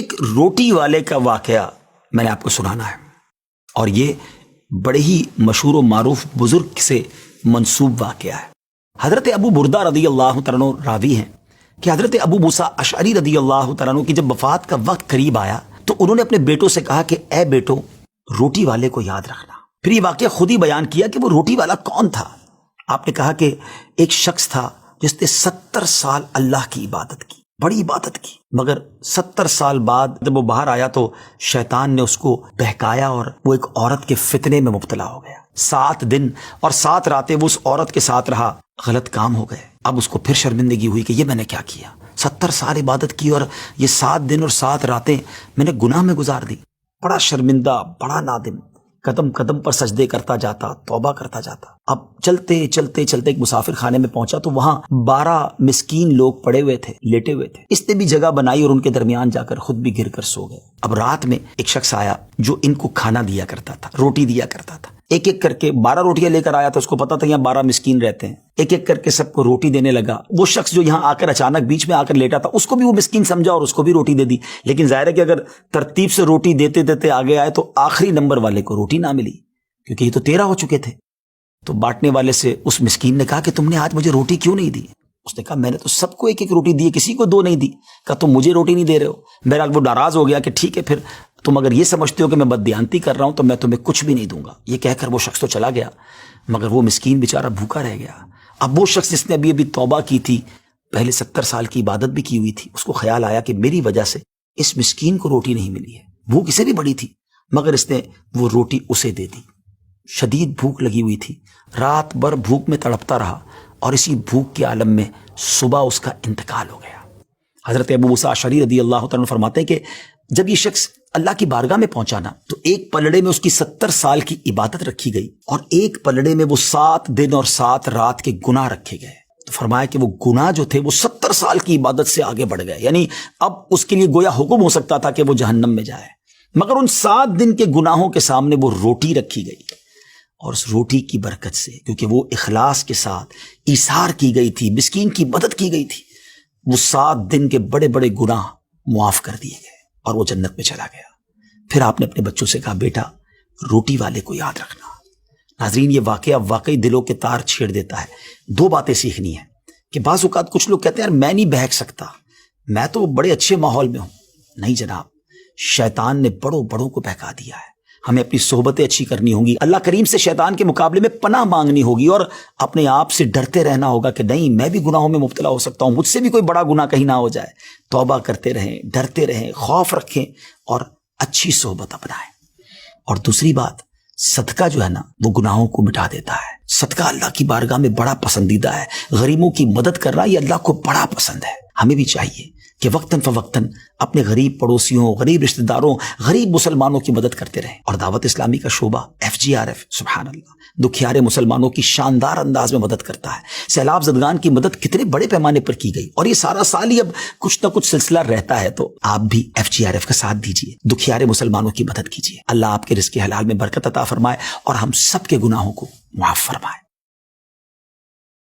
ایک روٹی والے کا واقعہ میں نے آپ کو سنانا ہے، اور یہ بڑے ہی مشہور و معروف بزرگ سے منسوب واقعہ ہے۔ حضرت ابو بردہ رضی اللہ تعالیٰ عنہ راوی ہیں کہ حضرت ابو موسیٰ اشعری رضی اللہ تعالیٰ عنہ کی جب وفات کا وقت قریب آیا تو انہوں نے اپنے بیٹوں سے کہا کہ اے بیٹو، روٹی والے کو یاد رکھنا۔ پھر یہ واقعہ خود ہی بیان کیا کہ وہ روٹی والا کون تھا۔ آپ نے کہا کہ ایک شخص تھا جس نے 70 سال اللہ کی عبادت کی، بڑی عبادت کی، مگر 70 سال بعد جب وہ باہر آیا تو شیطان نے اس کو بہکایا اور وہ ایک عورت کے فتنے میں مبتلا ہو گیا۔ 7 دن اور 7 راتیں وہ اس عورت کے ساتھ رہا، غلط کام ہو گئے۔ اب اس کو پھر شرمندگی ہوئی کہ یہ میں نے کیا کیا، 70 سال عبادت کی اور یہ 7 دن اور 7 راتیں میں نے گناہ میں گزار دی۔ بڑا شرمندہ، بڑا نادم، قدم قدم پر سجدے کرتا جاتا، توبہ کرتا جاتا۔ اب چلتے چلتے چلتے ایک مسافر خانے میں پہنچا تو وہاں 12 مسکین لوگ پڑے ہوئے تھے، لیٹے ہوئے تھے۔ اس نے بھی جگہ بنائی اور ان کے درمیان جا کر خود بھی گر کر سو گئے۔ اب رات میں ایک شخص آیا جو ان کو کھانا دیا کرتا تھا، روٹی دیا کرتا تھا۔ ایک ایک کر کے 12 روٹیاں لے کر آیا تھا، اس کو پتا تھا یہاں 12 مسکین رہتے ہیں۔ ایک ایک کر کے سب کو روٹی دینے لگا۔ وہ شخص جو یہاں آ کر اچانک بیچ میں آ کر لیٹا تھا، اس کو بھی وہ مسکین سمجھا اور اس کو بھی روٹی دے دی۔ لیکن ظاہر ہے کہ اگر ترتیب سے روٹی دیتے دیتے آگے آئے تو آخری نمبر والے کو روٹی نہ ملی، کیونکہ یہ تو 13 ہو چکے تھے۔ تو بانٹنے والے سے اس مسکین نے کہا کہ تم نے آج مجھے روٹی کیوں نہیں دی؟ اس نے کہا میں نے تو سب کو ایک ایک روٹی دی، کسی کو 2 نہیں دی۔ کہا تم مجھے روٹی نہیں دے رہے ہو۔ بہرحال وہ ناراض ہو گیا کہ ٹھیک ہے، پھر تم اگر یہ سمجھتے ہو کہ میں بددیانتی کر رہا ہوں تو میں تمہیں کچھ بھی نہیں دوں گا۔ یہ کہہ کر وہ شخص تو چلا گیا، مگر وہ مسکین بیچارہ بھوکا رہ گیا۔ اب وہ شخص جس نے ابھی توبہ کی تھی، پہلے 70 سال کی عبادت بھی کی ہوئی تھی، اس کو خیال آیا کہ میری وجہ سے اس مسکین کو روٹی نہیں ملی ہے۔ بھوک اسے بھی بڑی تھی، مگر اس نے وہ روٹی اسے دے دی۔ شدید بھوک لگی ہوئی تھی، رات بھر بھوک میں تڑپتا رہا، اور اسی بھوک کے عالم میں صبح اس کا انتقال ہو گیا۔ حضرت ابو موسیٰ اشعری رضی اللہ تعالیٰ عنہ فرماتے ہیں کہ جب یہ شخص اللہ کی بارگاہ میں پہنچا نا تو ایک پلڑے میں اس کی 70 سال کی عبادت رکھی گئی، اور ایک پلڑے میں وہ 7 دن اور 7 رات کے گناہ رکھے گئے۔ تو فرمایا کہ وہ گناہ جو تھے وہ 70 سال کی عبادت سے آگے بڑھ گئے، یعنی اب اس کے لیے گویا حکم ہو سکتا تھا کہ وہ جہنم میں جائے، مگر ان 7 دن کے گناہوں کے سامنے وہ روٹی رکھی گئی، اور اس روٹی کی برکت سے، کیونکہ وہ اخلاص کے ساتھ ایثار کی گئی تھی، مسکین کی مدد کی گئی تھی، وہ 7 دن کے بڑے بڑے گناہ معاف کر دیے گئے اور وہ جنت میں چلا گیا۔ پھر آپ نے اپنے بچوں سے کہا بیٹا روٹی والے کو یاد رکھنا۔ ناظرین، یہ واقعہ واقعی دلوں کے تار چھیڑ دیتا ہے۔ 2 باتیں سیکھنی ہیں کہ بعض اوقات کچھ لوگ کہتے ہیں یار میں نہیں بہک سکتا، میں تو بڑے اچھے ماحول میں ہوں۔ نہیں جناب، شیطان نے بڑوں بڑوں کو بہکا دیا ہے۔ ہمیں اپنی صحبتیں اچھی کرنی ہوں گی، اللہ کریم سے شیطان کے مقابلے میں پناہ مانگنی ہوگی، اور اپنے آپ سے ڈرتے رہنا ہوگا کہ نہیں میں بھی گناہوں میں مبتلا ہو سکتا ہوں، مجھ سے بھی کوئی بڑا گناہ کہیں نہ ہو جائے۔ توبہ کرتے رہیں، ڈرتے رہیں، خوف رکھیں اور اچھی صحبت اپنائیں۔ اور دوسری بات، صدقہ جو ہے نا وہ گناہوں کو مٹا دیتا ہے۔ صدقہ اللہ کی بارگاہ میں بڑا پسندیدہ ہے۔ غریبوں کی مدد کرنا یہ اللہ کو بڑا پسند ہے۔ ہمیں بھی چاہیے کہ وقتاً فوقتاً اپنے غریب پڑوسیوں، غریب رشتہ داروں، غریب مسلمانوں کی مدد کرتے رہیں۔ اور دعوت اسلامی کا شعبہ FGRF سبحان اللہ دکھیارے مسلمانوں کی شاندار انداز میں مدد کرتا ہے۔ سیلاب زدگان کی مدد کتنے بڑے پیمانے پر کی گئی، اور یہ سارا سال ہی اب کچھ نہ کچھ سلسلہ رہتا ہے، تو آپ بھی FGRF کا ساتھ دیجیے، دکھیارے مسلمانوں کی مدد کیجیے۔ اللہ آپ کے رزق حلال میں برکت عطا فرمائے اور ہم سب کے گناہوں کو معاف فرمائے۔